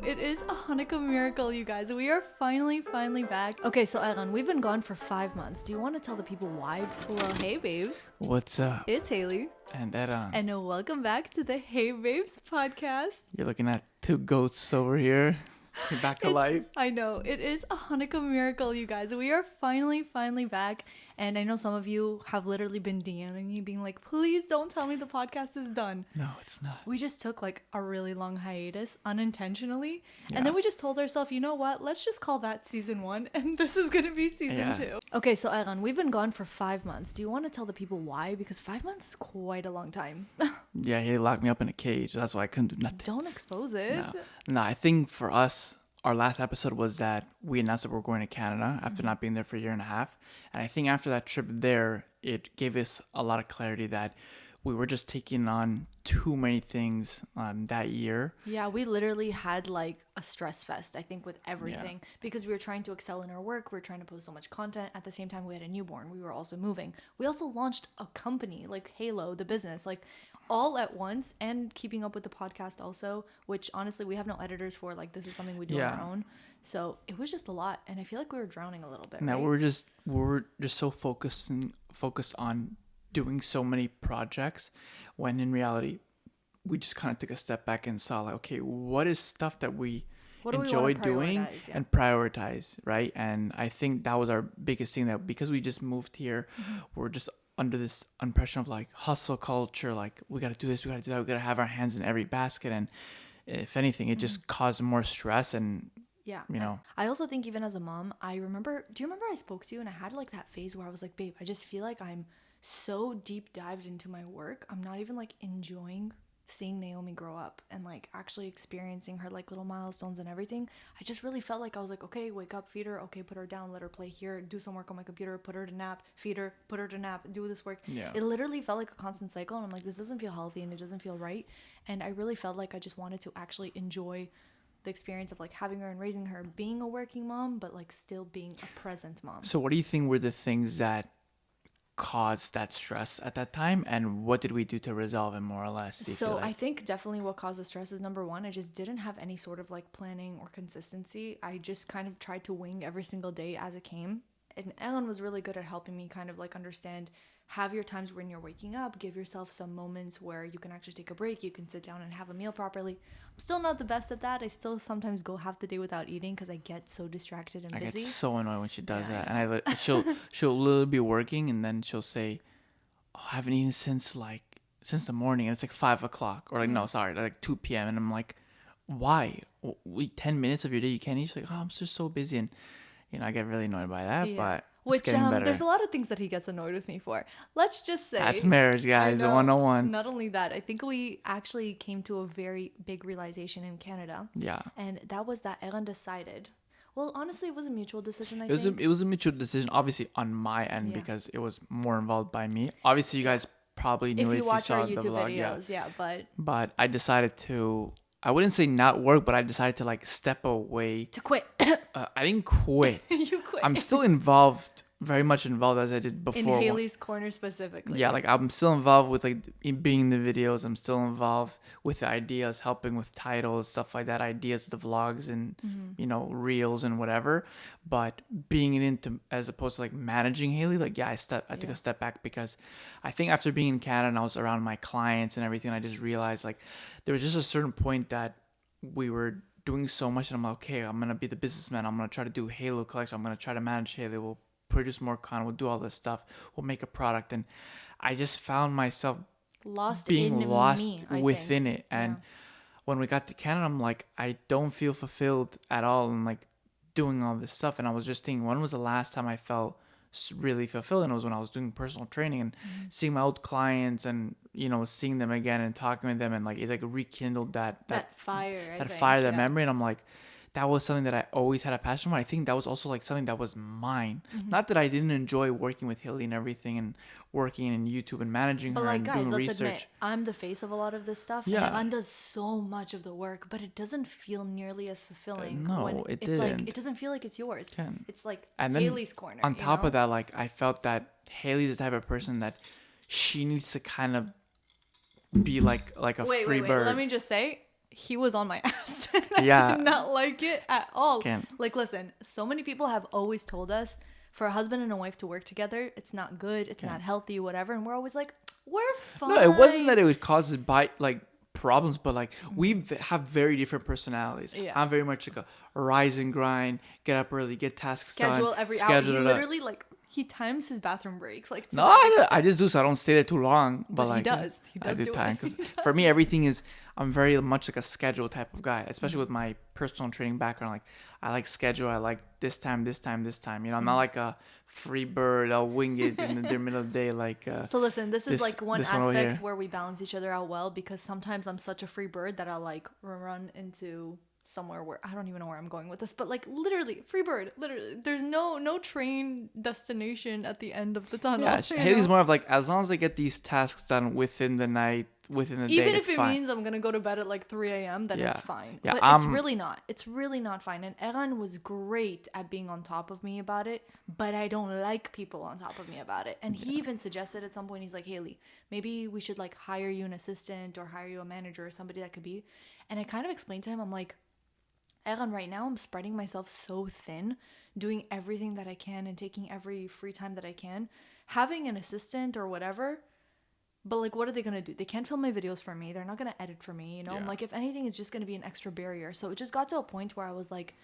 It is a Hanukkah miracle, you guys. We are finally back. Okay, so Ayran, we've been gone for 5 months. Do you want to tell the people why? Well, hey, babes. What's up? It's Haley. And Eran. And welcome back to the Hey Babes podcast. You're looking at two goats over here. You're back to life. I know. It is a Hanukkah miracle, you guys. We are finally back. And I know some of you have literally been DMing me being like, please don't tell me the podcast is done. No, it's not. We just took like a really long hiatus unintentionally. Yeah. And then we just told ourselves, you know what? Let's just call that season 1. And this is going to be season 2. Okay, so Ayran, we've been gone for 5 months. Do you want to tell the people why? Because 5 months is quite a long time. Yeah, he locked me up in a cage. That's why I couldn't do nothing. Don't expose it. No, I think for us, our last episode was that we announced that we're going to Canada after not being there for a year and a half. And I think after that trip there, it gave us a lot of clarity that we were just taking on too many things that year. Yeah, we literally had like a stress fest, I think, with everything because we were trying to excel in our work. We were trying to post so much content. At the same time, we had a newborn. We were also moving. We also launched a company like Halo, the business, like all at once, and keeping up with the podcast also, which honestly we have no editors for. Like this is something we do on our own. So it was just a lot. And I feel like we were drowning a little bit. Now right? we're just so focused on doing so many projects when in reality we just kind of took a step back and saw like, okay, what is stuff that we enjoy doing and prioritize, right? And I think that was our biggest thing, that because we just moved here, we're just under this impression of like hustle culture, like we got to do this, we got to do that, we got to have our hands in every basket. And if anything, it just caused more stress. And you know, I also think even as a mom, do you remember I spoke to you and I had like that phase where I was like, babe, I just feel like I'm so deep dived into my work, I'm not even like enjoying seeing Naomi grow up and like actually experiencing her like little milestones and everything. I just really felt like I was like, okay, wake up, feed her, okay, put her down, let her play here, do some work on my computer, put her to nap, feed her, put her to nap, do this work. It literally felt like a constant cycle, and I'm like, this doesn't feel healthy and it doesn't feel right. And I really felt like I just wanted to actually enjoy the experience of like having her and raising her, being a working mom, but like still being a present mom. So what do you think were the things that caused that stress at that time, and what did we do to resolve it, more or less? So I think definitely what caused the stress is, number one, I just didn't have any sort of like planning or consistency. I just kind of tried to wing every single day as it came, and Ellen was really good at helping me kind of like understand, have your times when you're waking up, give yourself some moments where you can actually take a break, you can sit down and have a meal properly. I'm still not the best at that. I still sometimes go half the day without eating because I get so distracted and busy. I get so annoyed when she does that. And she'll literally be working, and then she'll say, oh, I haven't eaten since the morning, and it's like 5 o'clock, or like no, sorry, like 2 p.m. And I'm like, why? 10 minutes of your day you can't eat? She's like, oh, I'm just so busy. And I get really annoyed by that, but which there's a lot of things that he gets annoyed with me for. Let's just say that's marriage, guys. 101. Not only that, I think we actually came to a very big realization in Canada. Yeah. And that was that Ellen decided. Well, honestly, it was a mutual decision. It was a mutual decision, obviously on my end, because it was more involved by me. Obviously, you guys probably knew if you watch our YouTube videos, but I decided to. I wouldn't say not work, but I decided to like step away. To quit. I didn't quit. You quit. I'm still involved, very much involved as I did before. In Haley's Corner specifically. Yeah, like I'm still involved with like being in the videos. I'm still involved with the ideas, helping with titles, stuff like that, ideas, the vlogs and, reels and whatever. But being into, as opposed to like managing Haley, like, I took a step back because I think after being in Canada and I was around my clients and everything, I just realized like there was just a certain point that we were doing so much, and I'm like, okay, I'm gonna be the businessman. I'm gonna try to do Halo collection. I'm gonna try to manage Halo. We'll produce more content. We'll do all this stuff. We'll make a product, and I just found myself being lost within it. And when we got to Canada, I'm like, I don't feel fulfilled at all, and like doing all this stuff. And I was just thinking, when was the last time I felt really fulfilled? And it was when I was doing personal training and seeing my old clients and seeing them again and talking with them, and like it like rekindled that fire, that memory. And I'm like, that was something that I always had a passion for. I think that was also like something that was mine. Not that I didn't enjoy working with Haley and everything, and working in YouTube and managing her and doing research. Admit, I'm the face of a lot of this stuff. Yeah. And Ellen does so much of the work, but it doesn't feel nearly as fulfilling. No, it didn't. Like, it doesn't feel like it's yours. It's like and Haley's corner. On top of that, like I felt that Haley's the type of person that she needs to kind of be like a free bird. Let me just say, he was on my ass. And I Yeah. did not like it at all. Can't. Like, listen, so many people have always told us for a husband and a wife to work together, it's not good, it's not healthy, whatever. And we're always like, we're fine. No, it wasn't that it would cause like problems, but like have very different personalities. Yeah. I'm very much like a rise and grind, get up early, get tasks Schedule done, every hour. He literally like he times his bathroom breaks. Like, to No, that extent. I just do so I don't stay there too long. But He like does. He I does do do time it. because He for me does. everything is I'm very much like a schedule type of guy, especially with my personal training background. Like I like schedule. I like this time, this time, this time. You know, I'm not like a free bird. I'll wing it in the middle of the day. Like So listen, this is like one this one over aspect here. where we balance each other out well, because sometimes I'm such a free bird that I'll like run into somewhere where I don't even know where I'm going with this, but like literally free bird, literally there's no train destination at the end of the tunnel. Yeah, you Haley's know? more of like as long as I get these tasks done within the night, within the day, Even it's if it fine. means I'm gonna go to bed at like 3 a.m., then Yeah. it's fine. Yeah, But it's really not. It's really not fine. And Eran was great at being on top of me about it, but I don't like people on top of me about it. And he even suggested at some point, he's like, Haley, maybe we should like hire you an assistant or hire you a manager or somebody that could be. And I kind of explained to him, I'm like, Eran, right now I'm spreading myself so thin, doing everything that I can and taking every free time that I can. Having an assistant or whatever, but like, what are they gonna do? They can't film my videos for me. They're not gonna edit for me. You know, I'm Yeah. like, if anything, it's just gonna be an extra barrier. So it just got to a point where I was like,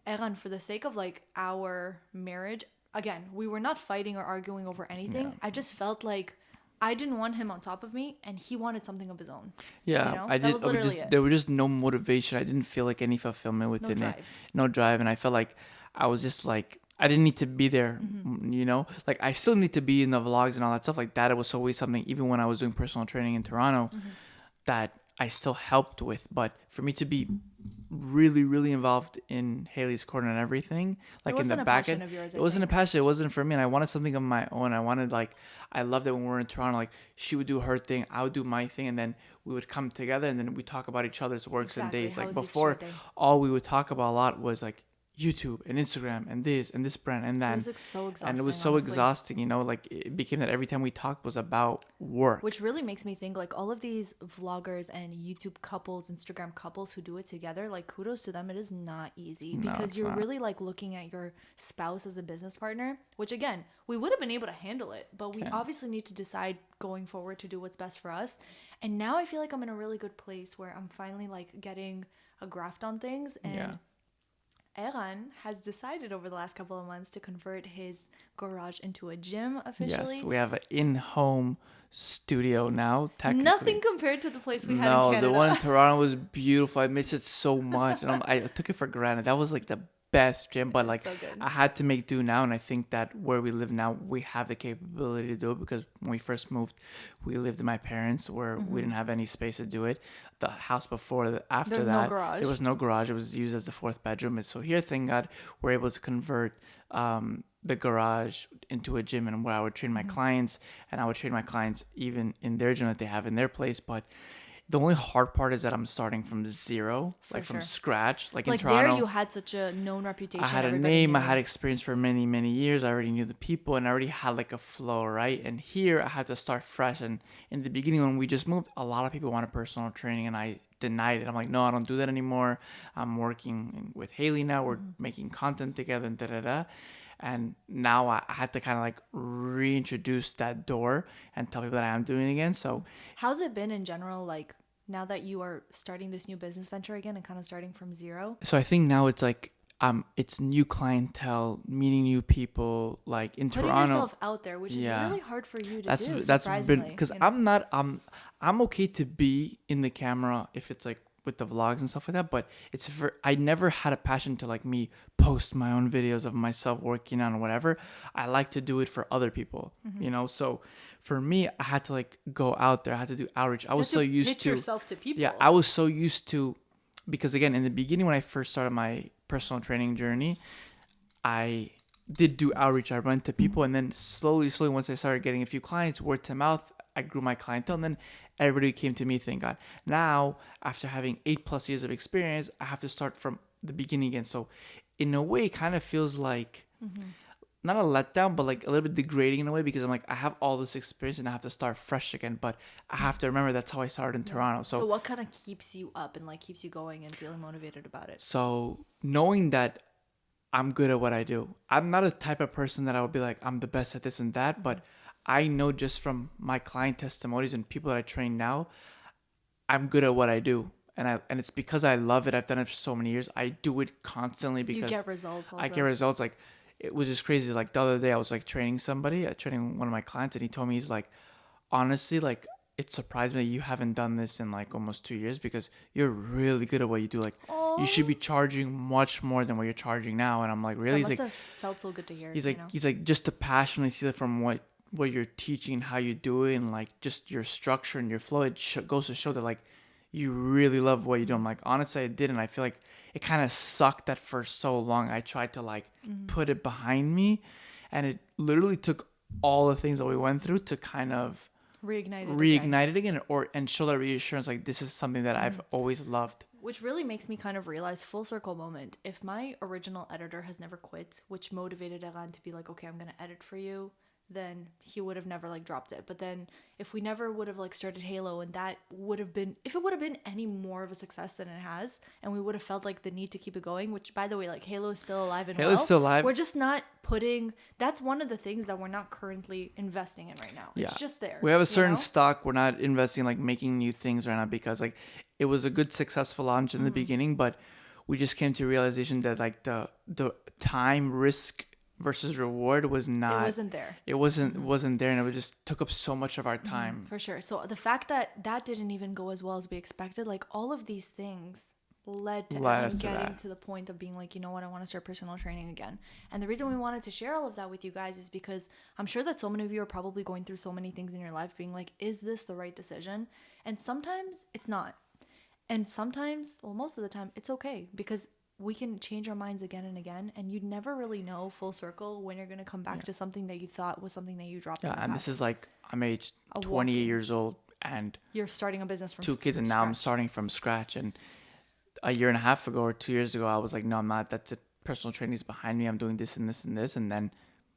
Eran, for the sake of like our marriage, again, we were not fighting or arguing over anything. Yeah. I just felt like I didn't want him on top of me, and he wanted something of his own. Yeah, You know? I That did. was I would literally just it. there was just no motivation. I didn't feel like any fulfillment within it. drive. No drive, and I felt like I was just like I didn't need to be there. You know, like I still need to be in the vlogs and all that stuff like that. It was always something, even when I was doing personal training in Toronto, that I still helped with. But for me to be really involved in Haley's corner and everything, like in wasn't the a back passion end, of yours, I it wasn't a think. passion. It wasn't for me, and I wanted something of my own. I wanted like I loved it when we were in Toronto. Like she would do her thing, I would do my thing, and then we would come together, and then we talk about each other's works and Exactly. days. How Like was each before, your day? all we would talk about a lot was like YouTube and Instagram and this brand and that. It was like so exhausting. And it was so honestly. exhausting, you know, like it became that every time we talked was about work. Which really makes me think like all of these vloggers and YouTube couples, Instagram couples who do it together, like kudos to them. It is not easy because it's you're not. really like looking at your spouse as a business partner, which again, we would have been able to handle it, but we obviously need to decide going forward to do what's best for us. And now I feel like I'm in a really good place where I'm finally like getting a graft on things. And Yeah. Eran has decided over the last couple of months to convert his garage into a gym officially. Yes, we have an in-home studio now. Technically, Nothing compared to the place we had in no, Canada. the one in Toronto was beautiful. I missed it so much, and I took it for granted. That was like the best gym, but like so good. I had to make do now, and I think that where we live now, we have the capability to do it because when we first moved, we lived with my parents where we didn't have any space to do it. The house before, after There's no that, garage. there was no garage. It was used as the fourth bedroom, and so here, thank God, we're able to convert the garage into a gym, and where I would train my clients, and I would train my clients even in their gym that they have in their place, but. The only hard part is that I'm starting from zero, like from sure. scratch. Like in Like Toronto, there you had such a known reputation. I had a everybody name, I knew. had experience for many years. I already knew the people and I already had like a flow, right? And here I had to start fresh. And in the beginning, when we just moved, a lot of people wanted personal training and I denied it. I'm like, no, I don't do that anymore. I'm working with Haley now. We're making content together and da-da-da. And now I had to kind of like reintroduce that door and tell people that I am doing it again. So How's it been in general, like now that you are starting this new business venture again and kind of starting from zero? I think now it's like it's new clientele, meeting new people, like in Putting Toronto. yourself out there, which is Yeah. really hard for you to That's do. that's been because you know? I'm okay to be in the camera if it's like with the vlogs and stuff like that, but I never had a passion to like me post my own videos of myself working on whatever. I like to do it for other people, you know. So for me, I had to like go out there. I had to do outreach. I was so used pitch to yourself to people. Yeah, I was so used to because again, in the beginning when I first started my personal training journey, I did do outreach. I went to people, and then slowly, once I started getting a few clients, word to mouth, I grew my clientele, and then everybody came to me, thank God. Now, after having 8+ years of experience, I have to start from the beginning again. So, in a way, it kind of feels like not a letdown, but like a little bit degrading in a way, because I'm like, I have all this experience and I have to start fresh again. But I have to remember that's how I started in Toronto. So what kind of keeps you up and like keeps you going and feeling motivated about it? So knowing that I'm good at what I do. I'm not a type of person that I would be like, I'm the best at this and that, but I know just from my client testimonies and people that I train now, I'm good at what I do. And it's because I love it. I've done it for so many years. I do it constantly because You get results also. I get results. Like, it was just crazy. Like the other day I was like training training one of my clients, and he told me, he's like, honestly, like, it surprised me that you haven't done this in like almost 2 years, because you're really good at what you do. Like, you should be charging much more than what you're charging now. And I'm like, really? That He's must like, have felt so good to hear. he's like, just to passionately see that from what you're teaching, how you do it, and like just your structure and your flow, it goes to show that like you really love what you do. I'm like, honestly, I didn't. I feel like it kind of sucked that for so long. I tried to like put it behind me, and it literally took all the things that we went through to kind of reignite it again, and show that reassurance, like, this is something that I've always loved. Which really makes me kind of realize, full circle moment, if my original editor has never quit, which motivated Eran to be like, okay, I'm going to edit for you, then he would have never like dropped it. But then if we never would have like started Halo, and that would have been, if it would have been any more of a success than it has, and we would have felt like the need to keep it going, which, by the way, like, Halo is still alive and Halo's still alive. We're just not that's one of the things that we're not currently investing in right now. Yeah. It's just there. We have a certain stock. We're not investing like making new things right now, because like it was a good successful launch in the beginning, but we just came to a realization that like the time risk versus reward was not, it wasn't there. It wasn't there, and it just took up so much of our time. For sure. So the fact that didn't even go as well as we expected, like, all of these things led us getting to the point of being like, you know what, I want to start personal training again. And the reason we wanted to share all of that with you guys is because I'm sure that so many of you are probably going through so many things in your life, being like, is this the right decision? And sometimes it's not. And sometimes, well, most of the time, it's okay, because we can change our minds again and again, and you never really know, full circle, when you're going to come back to something that you thought was something that you dropped in the past. And this is like, I'm aged 28 years old, and you're starting a business from 2 kids, and now I'm starting from scratch. And a year and a half ago or 2 years ago, I was like, no, I'm not. That's it. Personal training is behind me. I'm doing this and this and this. And then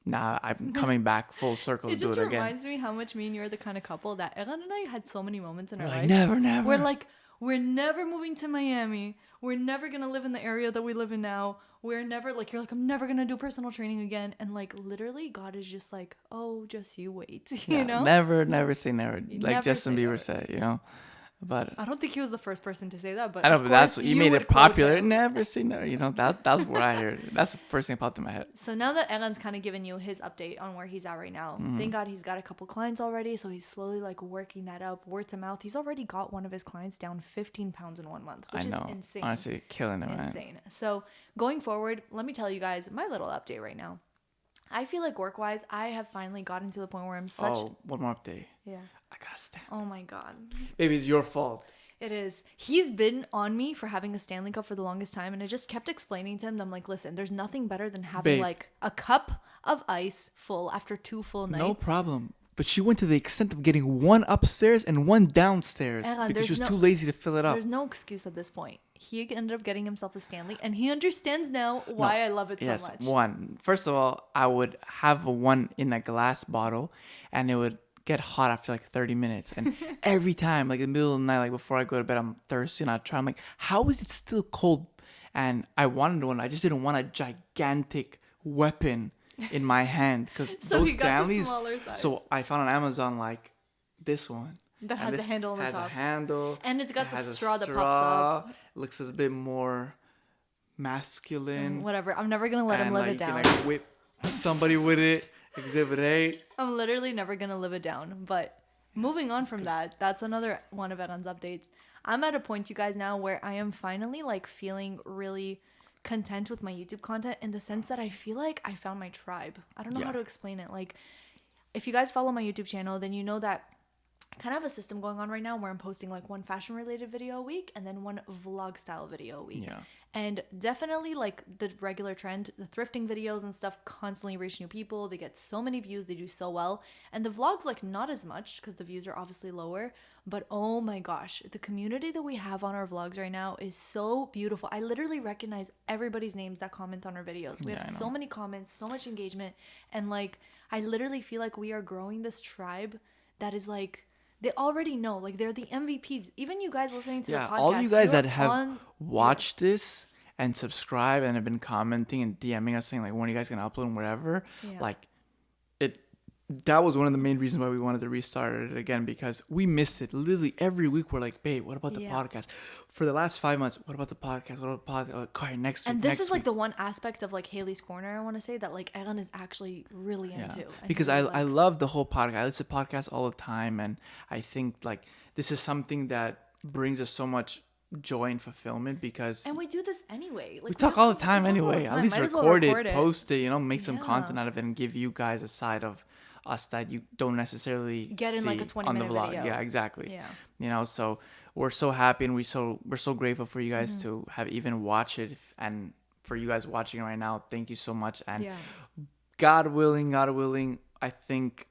now I'm coming back full circle to do it again. It just reminds me how much me and you are the kind of couple that Eran and I had so many moments in our life. Never. We're like, we're never moving to Miami. We're never going to live in the area that we live in now. We're never, like, you're like, I'm never going to do personal training again. And like, literally, God is just like, oh, just you wait, you know? Never say never. Like Justin Bieber said, you know? But I don't think he was the first person to say that, but I know, but that's what you made it popular. Never say no. You know, that's what I heard. That's the first thing that popped in my head. So now that Eran's kind of given you his update on where he's at right now, thank God he's got a couple clients already. So he's slowly like working that up, word to mouth. He's already got one of his clients down 15 pounds in 1 month, which is insane. Honestly, killing it, man. Insane. So going forward, let me tell you guys my little update right now. I feel like work-wise, I have finally gotten to the point where I'm such... Oh, one more update. Yeah. I gotta stand. Oh my God. Baby, it's your fault. It is. He's been on me for having a Stanley Cup for the longest time, and I just kept explaining to him that I'm like, listen, there's nothing better than having like a cup of ice full after 2 full nights. No problem. But she went to the extent of getting one upstairs and one downstairs because she was too lazy to fill it up. There's no excuse at this point. He ended up getting himself a Stanley, and he understands now why I love it so much. One. First of all, I would have one in a glass bottle, and it would get hot after like 30 minutes. And every time, like in the middle of the night, like before I go to bed, I'm thirsty, and I try. I'm like, how is it still cold? And I wanted one. I just didn't want a gigantic weapon in my hand, because so those he got Stanleys. The smaller size. So I found on Amazon like this one. That has a handle on the top. Has a handle. And it's got the straw that pops up. Looks a bit more masculine. Whatever. I'm never going to let him live it down. You can like whip somebody with it. Exhibit 8. I'm literally never going to live it down. But moving on from that, that's another one of Eran's updates. I'm at a point, you guys, now where I am finally like feeling really content with my YouTube content, in the sense that I feel like I found my tribe. I don't know how to explain it. Like, if you guys follow my YouTube channel, then you know that kind of have a system going on right now where I'm posting like one fashion related video a week and then one vlog style video a week. Yeah. And definitely like the regular trend, the thrifting videos and stuff constantly reach new people. They get so many views, they do so well. And the vlogs like not as much because the views are obviously lower, but oh my gosh, the community that we have on our vlogs right now is so beautiful. I literally recognize everybody's names that comment on our videos. We have so many comments, so much engagement, and like I literally feel like we are growing this tribe that is like they already know, like they're the MVPs. Even you guys listening to the podcast, all you guys you're that have on, watched this and subscribed and have been commenting and DMing us saying like, when are you guys gonna upload and whatever, Yeah. like it. That was one of the main reasons why we wanted to restart it again, because we missed it. Literally every week we're like, babe, what about the podcast? For the last 5 months, what about the podcast? What about the podcast? Like, all right, next week. And this is like week. the one aspect of like Haley's Corner, I want to say, that like Erin is actually really into. And Because really I likes. love the whole podcast. I listen to podcasts all the time, and I think like this is something that brings us so much joy and fulfillment, because And we do this anyway. Like, we talk all the time we talk all the anyway. time. At least Might as well record it, record it. post it, make some Yeah. content out of it, and give you guys a side of us that you don't necessarily Get in see like a 20 on the minute vlog. video. Yeah, exactly. Yeah. So we're so happy, and we're so grateful for you guys to have even watched it, and for you guys watching right now, thank you so much. And Yeah. God willing, I think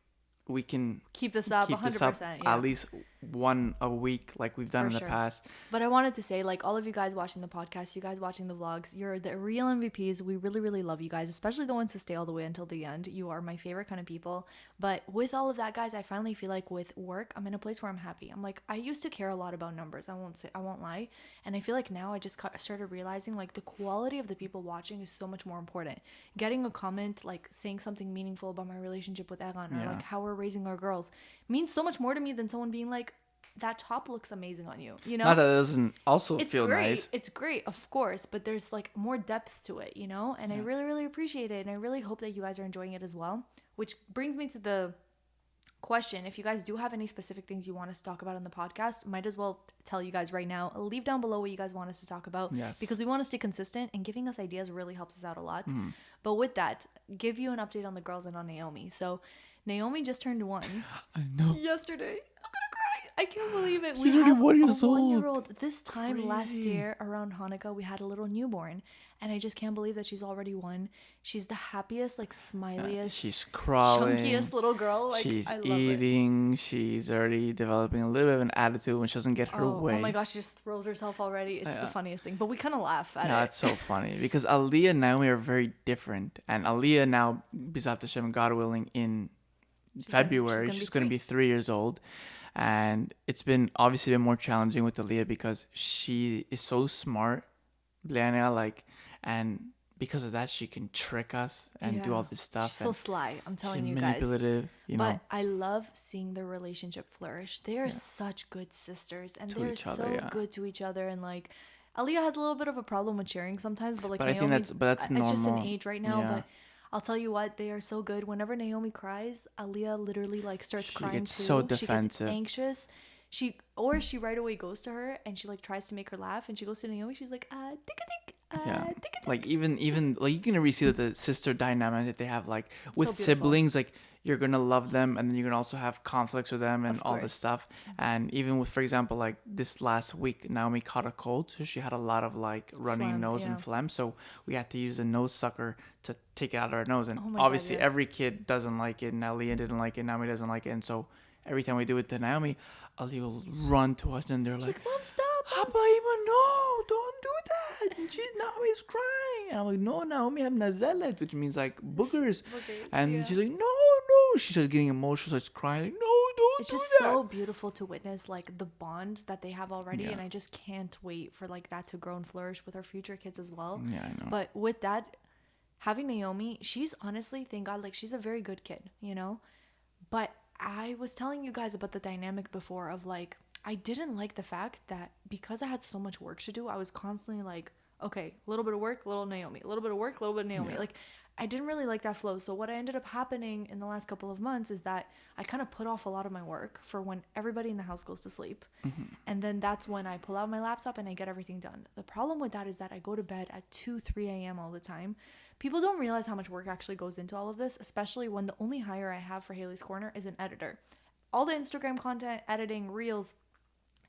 we can Keep this up 100%. Yeah. at least one a week like we've done For in the sure. past. But I wanted to say, like, all of you guys watching the podcast, you guys watching the vlogs, you're the real MVPs. We really, really love you guys, especially the ones who stay all the way until the end. You are my favorite kind of people. But with all of that, guys, I finally feel like with work, I'm in a place where I'm happy. I'm like, I used to care a lot about numbers. I won't lie. And I feel like now I just started realizing like the quality of the people watching is so much more important. Getting a comment, like saying something meaningful about my relationship with Egan, or like how we're raising our girls, means so much more to me than someone being like, that top looks amazing on you, Not that it doesn't also it's feel great. nice. It's great, of course, but there's like more depth to it, and I really, really appreciate it, and I really hope that you guys are enjoying it as well. Which brings me to the question: if you guys do have any specific things you want us to talk about on the podcast, might as well tell you guys right now. Leave down below what you guys want us to talk about, because we want to stay consistent, and giving us ideas really helps us out a lot. But with that, give you an update on the girls and on Naomi. So Naomi just turned 1 I know. yesterday. I'm gonna cry. I can't believe it. She's we already have 1 years a old. 1-year-old. This time last Crazy. year around Hanukkah, we had a little newborn, and I just can't believe that she's already 1. She's the happiest, like smiliest, She's crawling. chunkiest little girl. Like, She's I love eating. She's already developing a little bit of an attitude when she doesn't get it. her way. Oh my gosh, she just throws herself already. It's the funniest thing, but we kind of laugh at No, it. it's so funny because Aliyah and Naomi are very different, and Aliyah now, Bizat Hashem, God willing, in February, she's going to be 3 years old. And it's been obviously been more challenging with Aliyah because she is so smart, Bliania, like, and because of that, she can trick us and do all this stuff. She's so sly. I'm telling she's you guys. manipulative, you know. But I love seeing their relationship flourish. They are such good sisters, and To they're each other, so good to each other. And like, Aliyah has a little bit of a problem with sharing sometimes, but like, But I Naomi, think that's it's just an normal. age right now. Yeah. But I'll tell you what, they are so good. Whenever Naomi cries, Aliyah literally like starts She crying gets too. so She gets defensive. anxious. She right away goes to her and she like tries to make her laugh, and she goes to Naomi. She's like, Yeah, like even like you can really see that the sister dynamic that they have, like with beautiful. siblings, like you're gonna love them, and then you're gonna also have conflicts with them and Of all course. this stuff. And even with, for example, like this last week, Naomi caught a cold, so she had a lot of like running Phlegm, nose and yeah. phlegm. So we had to use a nose sucker to take it out of her nose. And Oh my God, obviously, yeah. every kid doesn't like it. And Aliyah didn't like it. Naomi doesn't like it. And so every time we do it to Naomi, Aliyah will run to us, and they're She's like, like, Mom, stop. Papa, even no, don't do that. And Naomi's crying. And I'm like, no, Naomi have nazelet, which means like boogers. And yeah. she's like, no. She starts getting emotional, starts crying. Like, no, don't It's do just that. so beautiful to witness like the bond that they have already, Yeah. and I just can't wait for like that to grow and flourish with our future kids as well. Yeah, I know. But with that, having Naomi, she's honestly, thank God, like she's a very good kid, But I was telling you guys about the dynamic before of like, I didn't like the fact that because I had so much work to do, I was constantly like, okay, a little bit of work, little Naomi, a little bit of work, a little bit of Naomi. Yeah. Like, I didn't really like that flow. So what ended up happening in the last couple of months is that I kind of put off a lot of my work for when everybody in the house goes to sleep. And then that's when I pull out my laptop and I get everything done. The problem with that is that I go to bed at 2, 3 a.m. all the time. People don't realize how much work actually goes into all of this, especially when the only hire I have for Haley's Corner is an editor. all the Instagram content, editing, reels,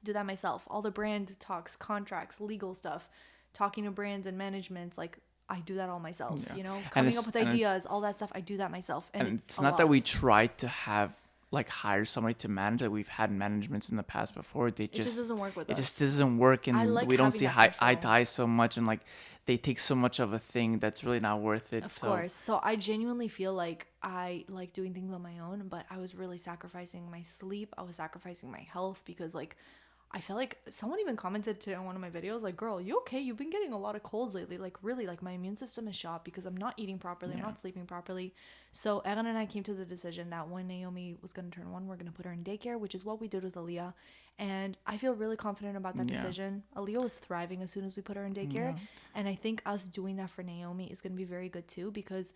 do that myself. All the brand talks, contracts, legal stuff, talking to brands and managements, like I do that all myself, Yeah. you know, And coming up with ideas, all that stuff. I do that myself. And it's it's a not that lot. we try to have like hire somebody to manage it. We've had managements in the past before. It just doesn't work with It us. just doesn't work, I and like we don't having see that eye to control. eye so much, and like they take so much of a thing that's really not worth it. Of course. So I genuinely feel like I like doing things on my own, but I was really sacrificing my sleep. I was sacrificing my health because like I felt like someone even commented to on one of my videos like, "Girl, you okay? You've been getting a lot of colds lately. Like really, like my immune system is shot because I'm not eating properly, I'm not sleeping properly." So Erin and I came to the decision that when Naomi was going to turn 1, we're going to put her in daycare, which is what we did with Aliyah. And I feel really confident about that decision. Aliyah was thriving as soon as we put her in daycare. And I think us doing that for Naomi is going to be very good too, because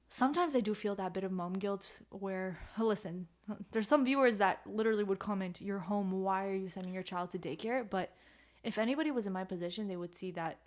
sometimes I do feel that bit of mom guilt where, listen, there's some viewers that literally would comment, "You're home, why are you sending your child to daycare?" But if anybody was in my position, they would see that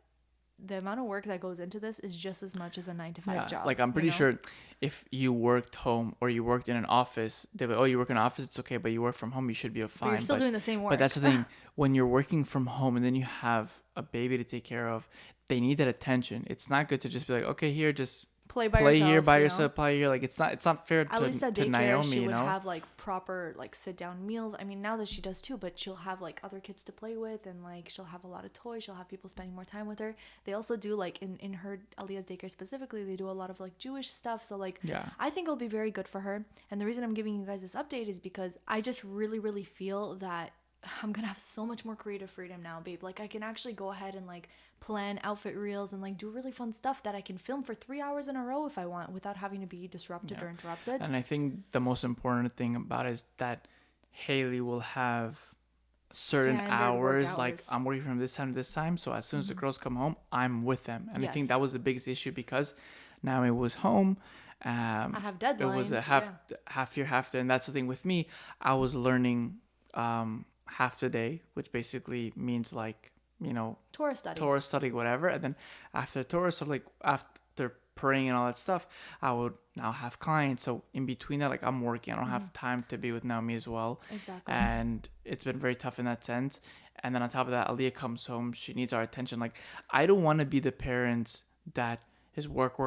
the amount of work that goes into this is just as much as a 9 to 5 job. Like I'm pretty sure if you worked home or you worked in an office, they'd be like, "Oh, you work in an office, it's okay, but you work from home, you should be fine." But you're still doing the same work. But that's the thing. When you're working from home and then you have a baby to take care of, they need that attention. It's not good to just be like, "Okay, here, just play by play yourself, here by you know? yourself, play here." Like it's not fair At least at to daycare, Naomi, she you would know. have like proper like sit down meals. I mean, now that she does too, but she'll have like other kids to play with, and like she'll have a lot of toys. She'll have people spending more time with her. They also do like in her Aliyah's daycare specifically, they do a lot of like Jewish stuff. So like, I think it'll be very good for her. And the reason I'm giving you guys this update is because I just really feel that I'm gonna have so much more creative freedom now, babe. Like I can actually go ahead and like plan outfit reels and like do really fun stuff that I can film for 3 hours in a row if I want without having to be disrupted or interrupted. And I think the most important thing about it is that Haley will have certain hours, like I'm working from this time to this time, so as soon as the girls come home, I'm with them. And I think that was the biggest issue because Naomi was home. I have deadlines. It was a half year, half day, and that's the thing with me. I was learning half the day, which basically means like, you know, Torah study, whatever. And then after Torah study, like after praying and all that stuff, I would now have clients. So in between that, like I'm working, I don't have time to be with Naomi as well. Exactly. And it's been very tough in that sense. And then on top of that, Aliyah comes home, she needs our attention. Like I don't want to be the parents that is work,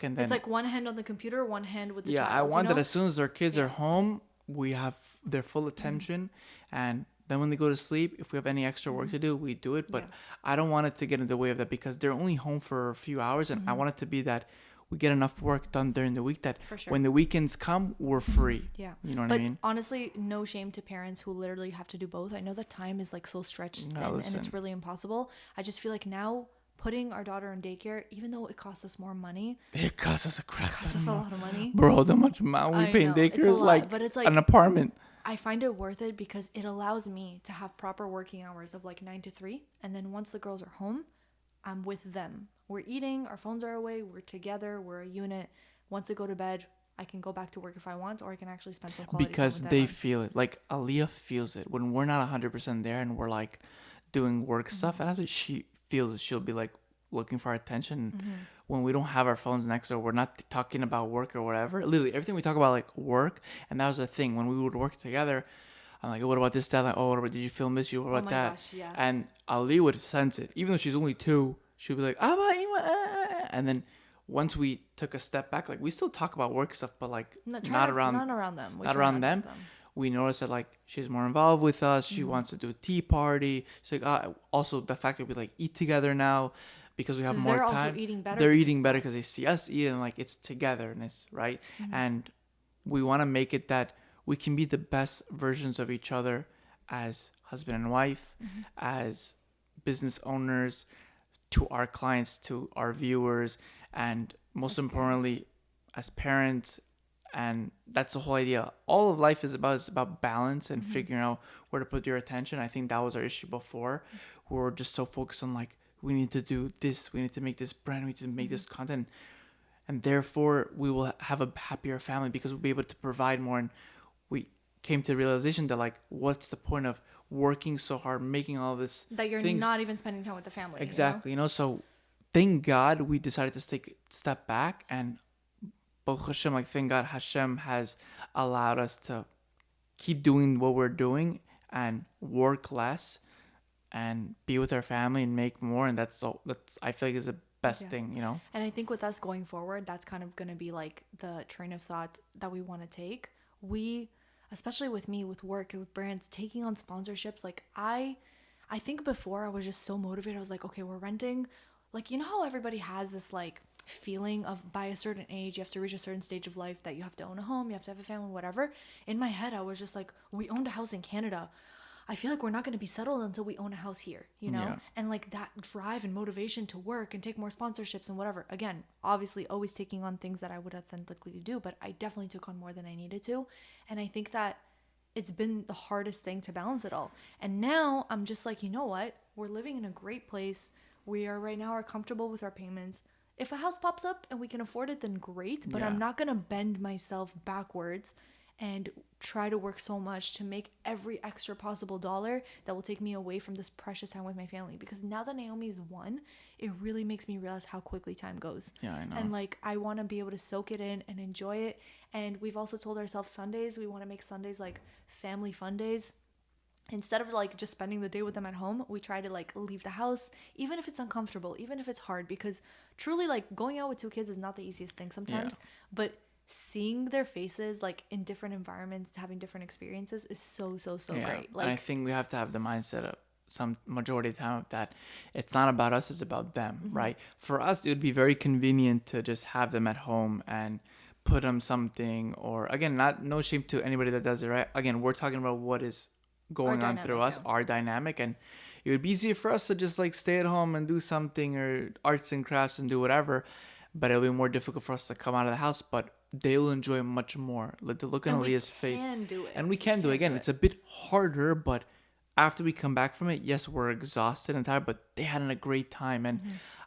and then it's like one hand on the computer, one hand with the child. I want that as soon as their kids are home, we have their full attention. And then when they go to sleep, if we have any extra work to do, we do it. But I don't want it to get in the way of that because they're only home for a few hours. And I want it to be that we get enough work done during the week that when the weekends come, we're free. Yeah. You know what I mean? But honestly, no shame to parents who literally have to do both. I know that time is like so stretched thin and it's really impossible. I just feel like now putting our daughter in daycare, even though it costs us more money. It costs us a crap ton. It costs us a lot of money. Bro, how much money we pay in daycare is like, but it's like an apartment. I find it worth it because it allows me to have proper working hours of like 9 to 3. And then once the girls are home, I'm with them. We're eating, our phones are away, we're together, we're a unit. Once they go to bed, I can go back to work if I want, or I can actually spend some quality because time with they them. feel it. Like Aliyah feels it when we're not 100% there and we're like doing work stuff. And that's what she feels. She'll be like looking for our attention. When we don't have our phones next to her, we're not talking about work or whatever. Literally everything we talk about, like work. And that was the thing when we would work together. I'm like, oh, what about this, that? Like, oh, what about, did you film this? What about that? Gosh, yeah. And Ali would sense it. Even though she's only 2, she'd be like, and then once we took a step back, like we still talk about work stuff, but like not around them. Not around them. We noticed that like she's more involved with us. She wants to do a tea party. She's like, also the fact that we like eat together now because we have more time. They're also eating better. They're eating better because they see us eat and like it's togetherness, right? And we want to make it that we can be the best versions of each other as husband and wife, as business owners, to our clients, to our viewers, and most importantly, as parents. And that's the whole idea. All of life is about balance and figuring out where to put your attention. I think that was our issue before. We were just so focused on like, we need to do this, we need to make this brand, we need to make this content. And therefore, we will have a happier family because we'll be able to provide more. And we came to the realization that like, what's the point of working so hard, making all this that you're not even spending time with the family. Exactly. You know, so thank God we decided to take a step back, and Baruch Hashem, like thank God Hashem has allowed us to keep doing what we're doing and work less and be with our family and make more. And that's all. That's, I feel like, is the best thing, you know. And I think with us going forward, that's kind of going to be like the train of thought that we want to take. We, especially with me, with work, with brands, taking on sponsorships. Like I think before I was just so motivated. I was like, okay, we're renting. Like, you know how everybody has this like feeling of by a certain age, you have to reach a certain stage of life that you have to own a home, you have to have a family, whatever. In my head, I was just like, we owned a house in Canada. I feel like we're not going to be settled until we own a house here, you know? Yeah. And like that drive and motivation to work and take more sponsorships and whatever. Again, obviously always taking on things that I would authentically do, but I definitely took on more than I needed to. And I think that it's been the hardest thing to balance it all. And now I'm just like, you know what? We're living in a great place. We are right now are comfortable with our payments. If a house pops up and we can afford it, then great. But I'm not going to bend myself backwards and try to work so much to make every extra possible dollar that will take me away from this precious time with my family. Because now that Naomi's won, it really makes me realize how quickly time goes. Yeah, I know. And like, I want to be able to soak it in and enjoy it. And we've also told ourselves Sundays, we want to make Sundays like family fun days. Instead of like just spending the day with them at home, we try to like leave the house, even if it's uncomfortable, even if it's hard, because truly like going out with 2 kids is not the easiest thing sometimes, but seeing their faces like in different environments, having different experiences is so great. Like, and I think we have to have the mindset of some majority of the time of that it's not about us, it's about them, right? For us, it would be very convenient to just have them at home and put them something, or again, no shame to anybody that does it, right? Again, we're talking about what is going on through us, our dynamic, and it would be easier for us to just like stay at home and do something or arts and crafts and do whatever, but it'll be more difficult for us to come out of the house. But they'll enjoy much more. Like the look on Aliyah's face, and we can do it again. It's a bit harder, but after we come back from it, yes, we're exhausted and tired, but they had a great time. And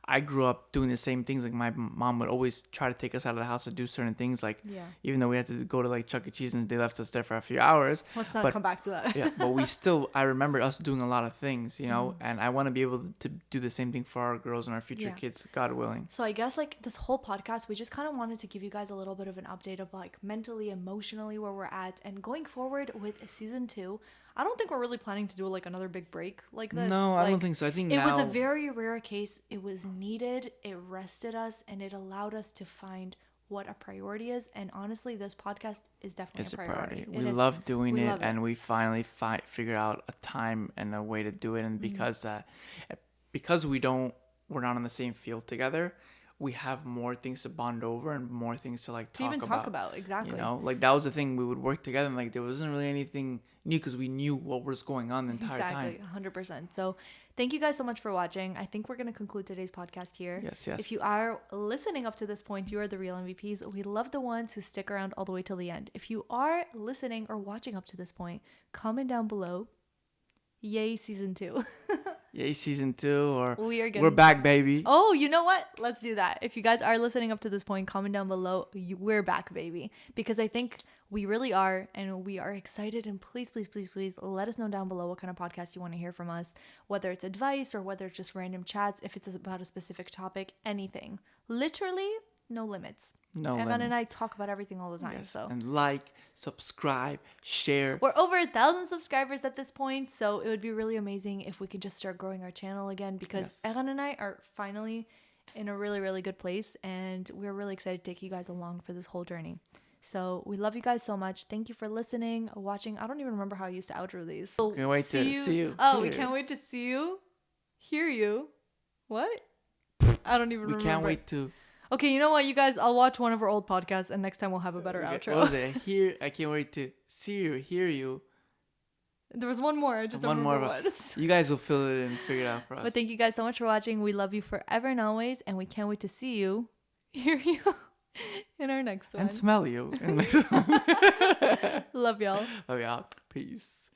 I grew up doing the same things. Like my mom would always try to take us out of the house to do certain things. Like even though we had to go to like Chuck E. Cheese and they left us there for a few hours. Let's not come back to that. But we still, I remember us doing a lot of things, you know, and I want to be able to do the same thing for our girls and our future kids, God willing. So I guess like this whole podcast, we just kind of wanted to give you guys a little bit of an update of like mentally, emotionally where we're at, and going forward with season 2. I don't think we're really planning to do like another big break like this. No, I don't think so. I think it was a very rare case. It was needed. It rested us, and it allowed us to find what a priority is. And honestly, this podcast is definitely a priority. We love doing it, and we finally figured out a time and a way to do it. And because we're not on the same field together, we have more things to bond over and more things to like talk about. Exactly. You know, like that was the thing. We would work together, and like there wasn't really anything new because we knew what was going on the entire time. Exactly, 100%. So thank you guys so much for watching. I think we're going to conclude today's podcast here. Yes. If you are listening up to this point, you are the real MVPs. We love the ones who stick around all the way till the end. If you are listening or watching up to this point, comment down below. Yay, season 2. Yay, season 2, or we're back, baby. Oh, you know what? Let's do that. If you guys are listening up to this point, comment down below. We're back, baby. Because I think we really are, and we are excited. And please let us know down below what kind of podcast you want to hear from us. Whether it's advice or whether it's just random chats, if it's about a specific topic, anything. Literally, no limits. Evan and I talk about everything all the time. Yes. So and like, subscribe, share. We're over 1,000 subscribers at this point, so it would be really amazing if we could just start growing our channel again, because Evan and I are finally in a really, really good place, and we're really excited to take you guys along for this whole journey. So we love you guys so much. Thank you for listening, watching. I don't even remember how I used to outro these. So can't wait to see you. Oh, we can't wait to see you, hear you. What? I don't even remember. We can't wait to. Okay, you know what, you guys? I'll watch one of our old podcasts, and next time we'll have a better outro. What was it? I can't wait to see you, hear you. There was one more. I just don't remember what. You guys will fill it in and figure it out for us. But thank you guys so much for watching. We love you forever and always, and we can't wait to see you, hear you in our next one. And smell you in the next one. Love y'all. Love y'all. Peace.